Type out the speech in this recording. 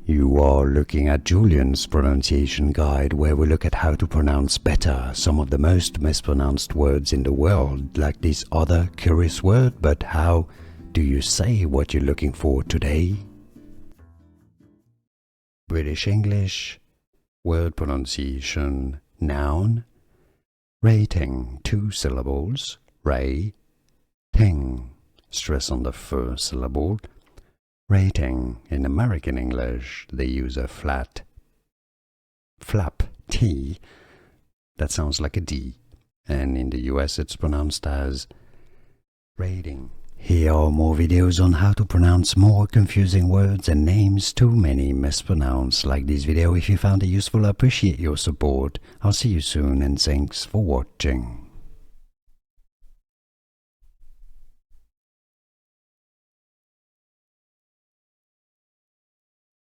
You are looking at Julian's pronunciation guide, where we look at how to pronounce better some of the most mispronounced words in the world, like this other curious word. But how do you say what you're looking for today? British English, word pronunciation, noun, rating, 2 syllables, ting, stress on the first syllable. Rating, in American English, they use a flap T, that sounds like a D, and in the US it's pronounced as rating. Here are more videos on how to pronounce more confusing words and names too many mispronounced. Like this video if you found it useful. I appreciate your support. I'll see you soon and thanks for watching.